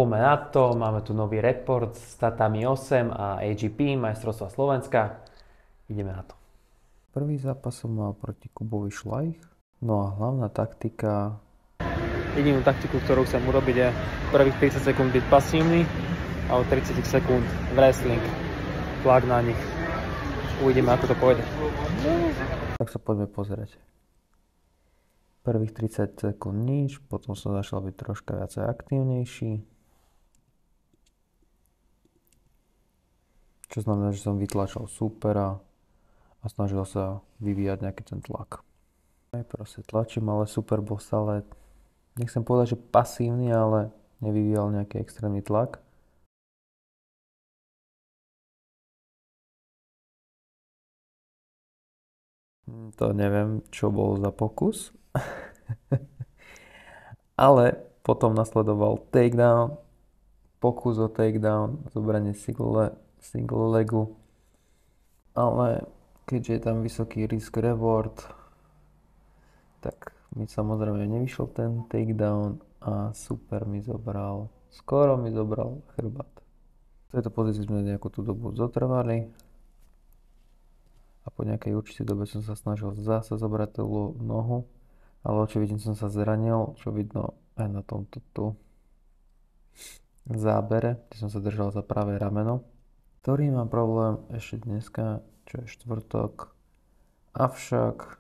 Poďme na to, máme tu nový report z Tatami 8 a AGP, majstrovstva Slovenska. Ideme na to. Prvý zápas som mal proti Kubovi Šlajch. No a hlavná taktika... Jedinú taktiku, ktorú chcem urobiť, je prvých 30 sekúnd byť pasívny a od 30 sekúnd wrestling. Tlak na nich. Uvidíme, ako to pôjde. Tak sa poďme pozerať. Prvých 30 sekúnd nič, potom som začal byť troška viacej aktívnejší. Čo znamená, že som vytlačal supera a snažil sa vyvíjať nejaký ten tlak. Proste tlačím, ale super bol stále, nechcem povedať, že pasívny, ale nevyvíjal nejaký extrémny tlak. To neviem, čo bol za pokus. Ale potom nasledoval takedown, pokus o takedown, zobranie single legu. Ale keďže je tam vysoký risk reward, tak mi samozrejme nevyšiel ten takedown a super skoro mi zobral chrbát. V tejto pozícii sme nejakú tú dobu zotrvali a po nejakej určitej dobe som sa snažil zase zobrať tú nohu, ale očividne som sa zranil, čo vidno aj na tomto tu zábere, kde som sa držal za pravé rameno, ktorý mám problém ešte dneska, čo je štvrtok. Avšak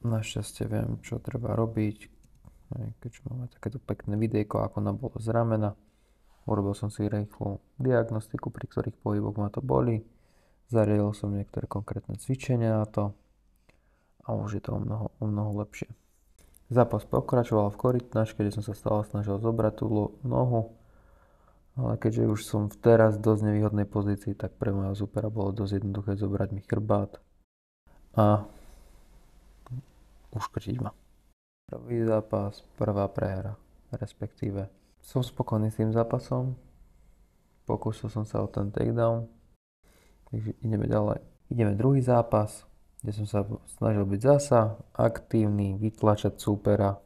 našťastie viem, čo treba robiť, keďže máme takéto pekné videjko, ako nám bolo z ramena. Urobil som si rýchlu diagnostiku, pri ktorých pohyboch ma to boli. Zariadil som niektoré konkrétne cvičenia na to a už je to o mnoho lepšie. Zápas pokračoval v korytnačke, kde som sa stále snažil zobrať tú nohu, ale keďže už som v teraz dosť nevýhodnej pozícii, tak pre môjho supera bolo dosť jednoduché zobrať mi chrbát a uškrtiť ma. Prvý zápas, prvá prehra, respektíve. Som spokojný s tým zápasom, pokúsil som sa o ten takedown, takže ideme ďalej. Ideme druhý zápas, kde som sa snažil byť zasa aktívny, vytlačať supera,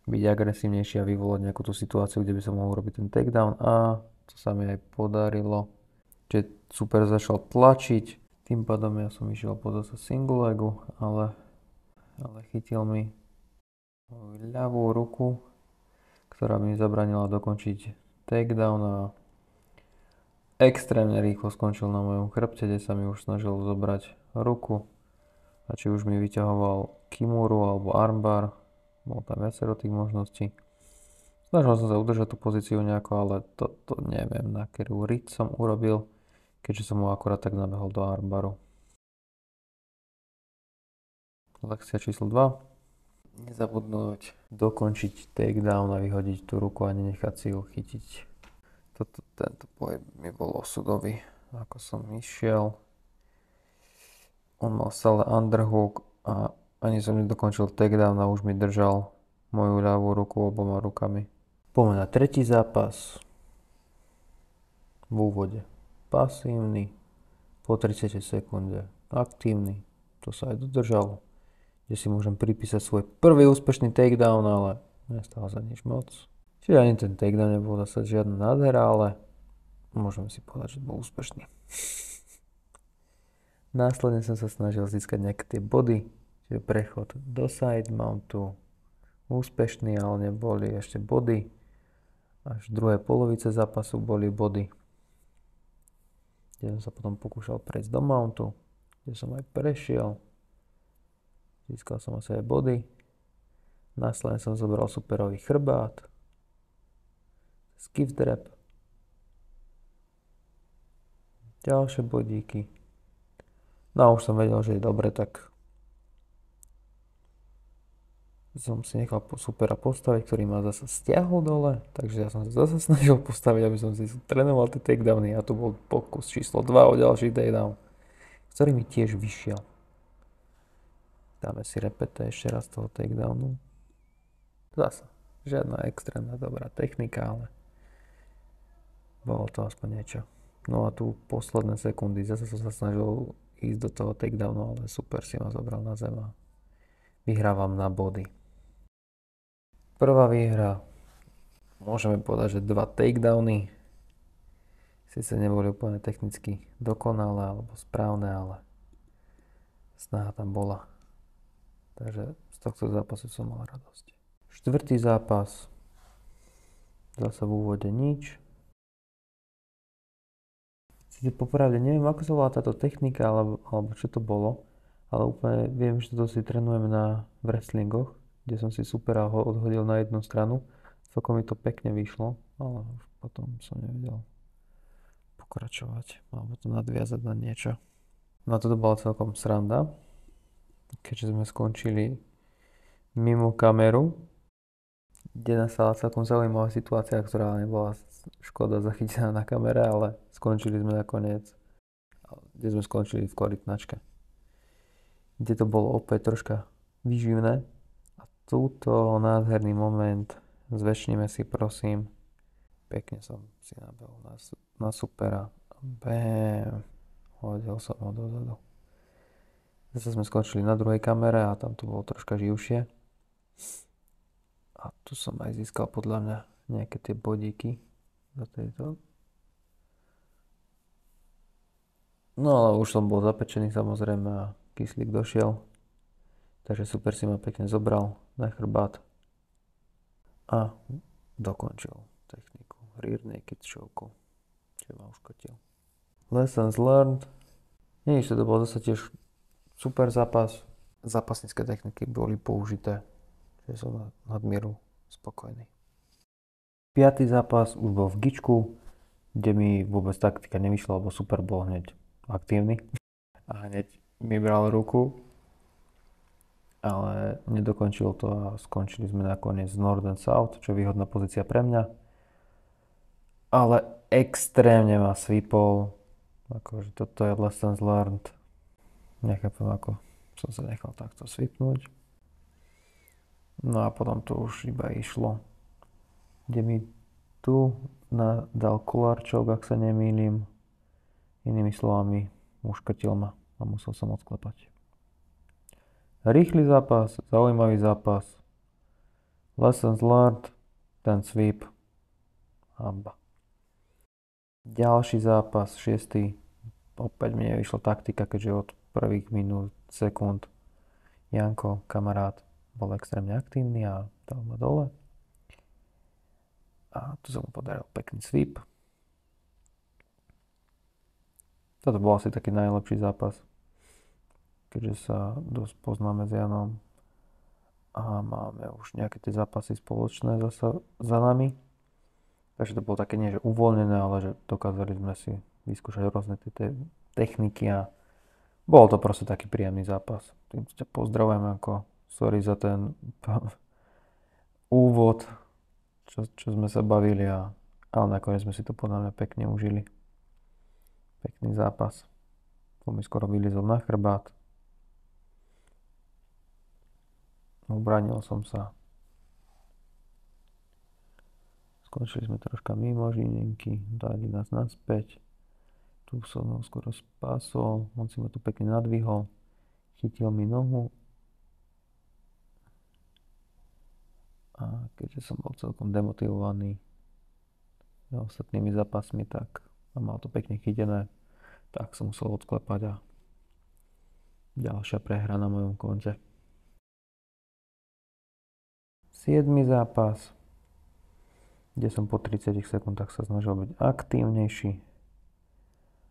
byť agresívnejší a vyvolať nejakú tú situáciu, kde by som mohol robiť ten takedown a to sa mi aj podarilo. Čiže super začal tlačiť, tým pádom ja som išiel po zase single legu, ale chytil mi moju ľavú ruku, ktorá mi zabranila dokončiť takedown a extrémne rýchlo skončil na mojom chrbte, kde sa mi už snažil zobrať ruku a či už mi vyťahoval kimuru alebo armbar. Bolo tam viacero tých možností. Snažil som sa udržať tú pozíciu nejako, ale toto neviem, na ktorú riť som urobil, keďže som mu akorát tak nabehol do armbaru. Lekcia číslo 2. Nezabudnúť dokončiť takedown a vyhodiť tú ruku a nenechať si ju chytiť. Tento pohyb mi bol osudový, ako som išiel. On mal stále underhook a ani som nedokončil takedown a už mi držal moju ľavú ruku oboma rukami. Poďme na tretí zápas. V úvode pasívny, po 30 sekunde aktívny, to sa aj dodržalo, kde si môžem pripísať svoj prvý úspešný takedown, ale nestalo sa nič moc. Čiže ani ten takedown nebol zase žiadna nádhera, ale môžeme si povedať, že bol úspešný. Následne som sa snažil získať nejaké tie body, čiže prechod do side mountu, úspešný, ale neboli ešte body. Až v druhej polovice zápasu boli body, kde som sa potom pokúšal prejsť do mountu, kde som aj prešiel. Získal som asi aj body. Následne som zobral superový chrbát, skiff drop, ďalšie bodíky. No a už som vedel, že je dobre, tak som si nechal supera postaviť, ktorý ma zase stiahol dole, takže ja som sa zase snažil postaviť, aby som si trénoval tie takedowny a tu bol pokus číslo 2 o ďalší takedown, ktorý mi tiež vyšiel. Dáme si repete ešte raz toho takedownu. Zase žiadna extrémna dobrá technika, ale bolo to aspoň niečo. No a tu posledné sekundy, zase som sa snažil ísť do toho takedownu, ale super si ma zobral na zem a vyhrávam na body. Prvá výhra Môžeme povedať, že 2 takedowny. Sice neboli úplne technicky dokonalé alebo správne, ale snaha tam bola. Takže z tohto zápasu som mal radosť. Štvrtý zápas. Zase v úvode nič. Sice popravde neviem, ako sa volá táto technika, alebo čo to bolo, ale úplne viem, že to si trénujem na wrestlingoch, kde som si super odhodil na jednu stranu. Celkom mi to pekne vyšlo, ale už potom som nevedel pokračovať, alebo to nadviazať na niečo. No a toto bola celkom sranda, keďže sme skončili mimo kameru, kde nastala celkom zaujímavá situácia, ktorá nebola škoda zachytená na kamere, ale skončili sme nakoniec, kde sme skončili v korytnačke, kde to bolo opäť troška výživné. A túto nádherný moment zväčšnime si prosím. Pekne som si nabehol na supera. Bam. Hodil som ho dozadu. Zase sme skončili na druhej kamere a tam to bolo troška živšie. A tu som aj získal podľa mňa nejaké tie bodíky do tejto. No ale už som bol zapečený samozrejme a kyslík došiel. Takže super si ma pekne zobral na chrbát. A dokončil techniku rear naked choke, čiže ma uškotil. Lessons learned. Nie, že to bol zase tiež super zápas. Zápasnícke techniky boli použité. Čiže som nadmieru spokojný. Piatý zápas už bol v gičku, kde mi vôbec taktika nevyšla, lebo super bol hneď aktívny. A hneď mi bral ruku. Ale nedokončil to a skončili sme nakoniec North and South, čo je výhodná pozícia pre mňa. Ale extrémne ma sweepol. Akože toto je lessons learned. Nechápem, ako som sa nechal takto sweepnúť. No a potom to už iba išlo. Kde mi tu dal kolarčok, ak sa nemýlim. Inými slovami, uškrtil ma a musel som odklepať. Rýchly zápas, zaujímavý zápas. Lessons learned, ten sweep. Hamba. Ďalší zápas, 6. Opäť mi nevyšla taktika, keďže od prvých minút, sekúnd Janko, kamarát, bol extrémne aktívny a dal ma dole. A tu sa mu podaril pekný sweep. Toto bol asi taký najlepší zápas, keďže sa dosť poznáme s Janom a máme už nejaké tie zápasy spoločné zasa za nami. Takže to bolo také nie, že uvoľnené, ale že dokázali sme si vyskúšať rôzne tie techniky a bol to proste taký príjemný zápas. Tým ťa pozdravujem, ako sorry za ten úvod, čo sme sa bavili, ale nakoniec sme si to podľa mňa pekne užili. Pekný zápas. To mi skoro vylizol na chrbát. Ubránil som sa. Skončili sme troška mimo Žilinky, dali nás naspäť. Tu som ho skoro spásol, on si ma tu pekne nadvihol, chytil mi nohu. A keďže som bol celkom demotivovaný ostatnými zápasmi, tak a mal to pekne chytené, tak som musel odklepať a ďalšia prehra na mojom konte. 7. zápas, kde som po 30 sekundách sa snažil byť aktívnejší,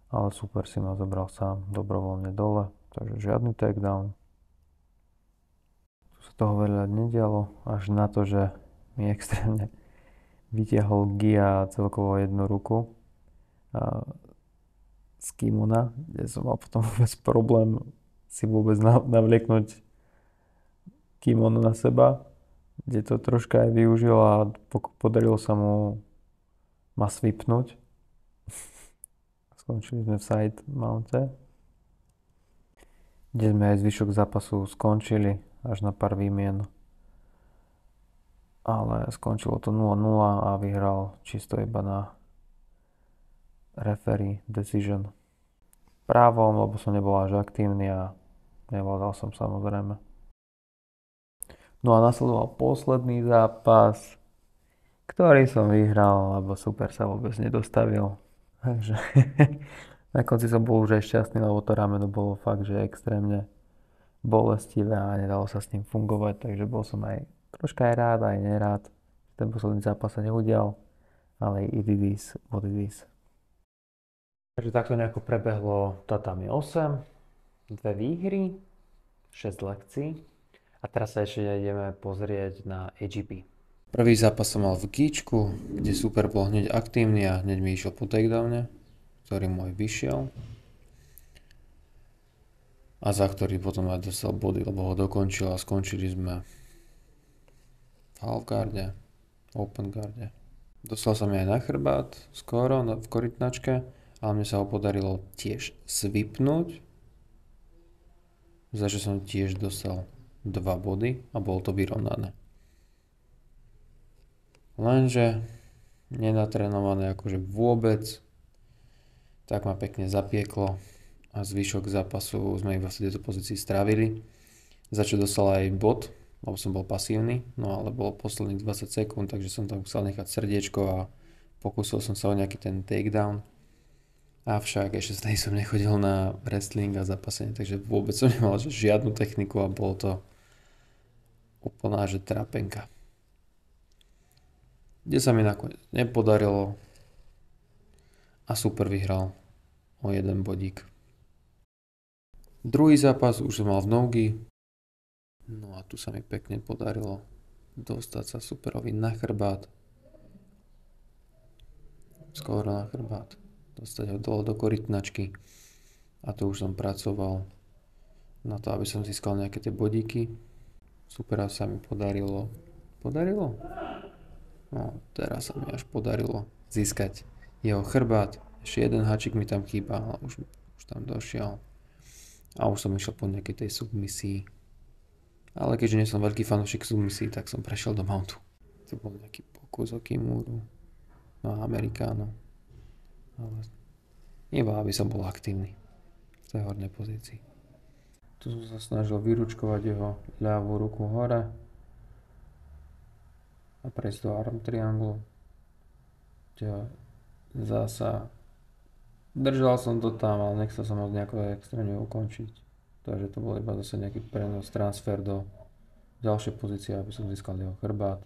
ale super si ma zobral sám dobrovoľne dole, takže žiadny takedown. Tu sa toho veľa nedialo, až na to, že mi extrémne vytiahol Gia celkovo jednu ruku z kimona, kde som mal potom vôbec problém si vôbec navlieknúť kimono na seba, kde to troška aj využil a podarilo sa mu ma sweepnúť. Skončili sme v side mounte, kde sme aj zvyšok zápasu skončili až na pár výmien. Ale skončilo to 0-0 a vyhral čisto iba na referee decision. Právom, lebo som nebol až aktívny a nevládal som samozrejme. No a nasledoval posledný zápas, ktorý som vyhral, lebo super sa vôbec nedostavil. Takže na konci som bol už aj šťastný, lebo to rameno bolo fakt, že extrémne bolestivé a nedalo sa s ním fungovať, takže bol som aj troška aj rád, aj nerád. Ten posledný zápas sa neudial, ale it is what it is. Takže takto nejako prebehlo Tatami 8, dve výhry, 6 lekcií a teraz sa ešte ideme pozrieť na AGP. Prvý zápas som mal v Gíčku, kde super bol hneď aktívny a hneď mi išiel po takedowne, ktorý môj vyšiel. A za ktorý potom aj dostal body, lebo ho dokončil a skončili sme v half guarde, open guarde. Dostal sa mi aj na chrbát, skoro v korytnačke, ale mne sa ho podarilo tiež svipnúť, za čo som tiež dostal 2 body a bolo to vyrovnané. Lenže nenatrénované akože vôbec, tak ma pekne zapieklo a zvyšok zápasu sme iba v tejto pozícii strávili, za čo dostal aj bod, lebo som bol pasívny, no ale bolo posledných 20 sekúnd, takže som tam musel nechať srdiečko a pokúsil som sa o nejaký ten takedown. Avšak ešte stej som nechodil na wrestling a zápasenie, takže vôbec som nemal žiadnu techniku a bolo to úplná že trápenka. Kde sa mi nakoniec nepodarilo a super vyhral o 1 bodík. Druhý zápas už som mal v nogi, no a tu sa mi pekne podarilo dostať sa superovi na chrbát, skoro na chrbát, dostať ho dole do korytnačky a tu už som pracoval na to, aby som získal nejaké tie bodíky. Supera sa mi podarilo? No teraz sa mi až podarilo získať jeho chrbát, ešte jeden hačik mi tam chýba, ale už tam došiel. A už som išiel po nejakej tej submisii. Ale keďže nie som veľký fanúšik submisii, tak som prešiel do mountu. To bol nejaký pokus o Kimuru. No a Amerikáno. Ale iba aby som bol aktívny v tej hornej pozícii. Tu som sa snažil vyručkovať jeho ľavú ruku hore a prejsť do arm trianglu. Zasa držal som to tam, ale nechcel som ho nejako extrémne ukončiť. Takže to bol iba zase nejaký prenos, transfer do ďalšej pozície, aby som získal jeho chrbát.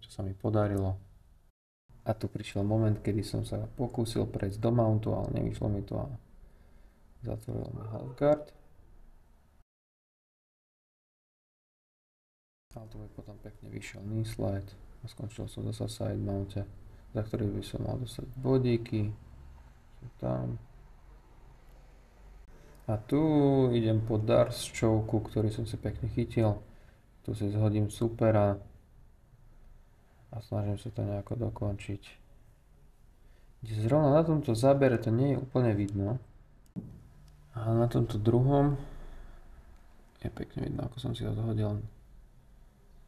Čo sa mi podarilo. A tu prišiel moment, kedy som sa pokúsil prejsť do mountu, ale nevyšlo mi to a zatvoril mi half guard. Ale tu mi potom pekne vyšiel knee slide a skončil som zase v side mounte, za ktorý by som mal dostať bodíky. Tam. A tu idem po Darce choke, ktorý som si pekne chytil. Tu si zhodím supera a snažím sa to nejako dokončiť. Kde zrovna na tomto zábere to nie je úplne vidno. A na tomto druhom je pekne vidno, ako som si ho zhodil.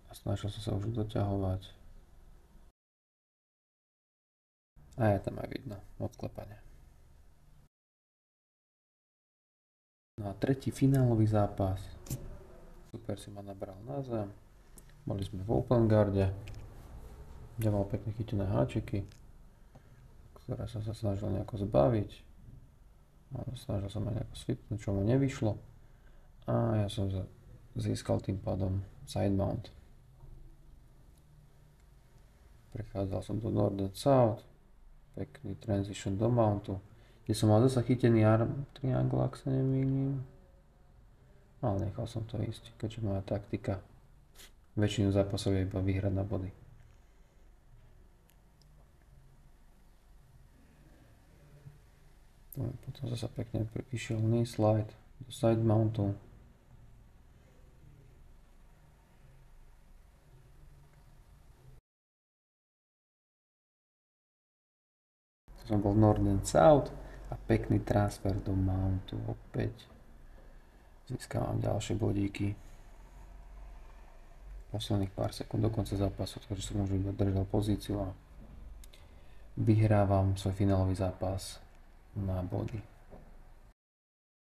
A snažil som sa už doťahovať. A je tam aj vidno odklepanie. No a tretí finálový zápas. Super si ma nabral na zem. Boli sme v open guarde, kde mal pekne chytené háčiky, ktoré som sa snažil nejako zbaviť. Snažil som ma nejako svipnúť, čo mu nevyšlo. A ja som získal tým pádom side mount. Prechádzal som do north and south. Pekný transition do mountu, kde som mal zase chytený arm triangle, ak sa nemýlim. Ale nechal som to ísť, keďže moja taktika väčšinu zápasov je iba vyhrať na body. Potom zase pekne išiel knee slide do side mountu. Som bol north and south a pekný transfer do mountu opäť. Získavam ďalšie bodíky. Posledných pár sekúnd do konca zápasu, takže som už iba držal pozíciu a vyhrávam svoj finálový zápas na body.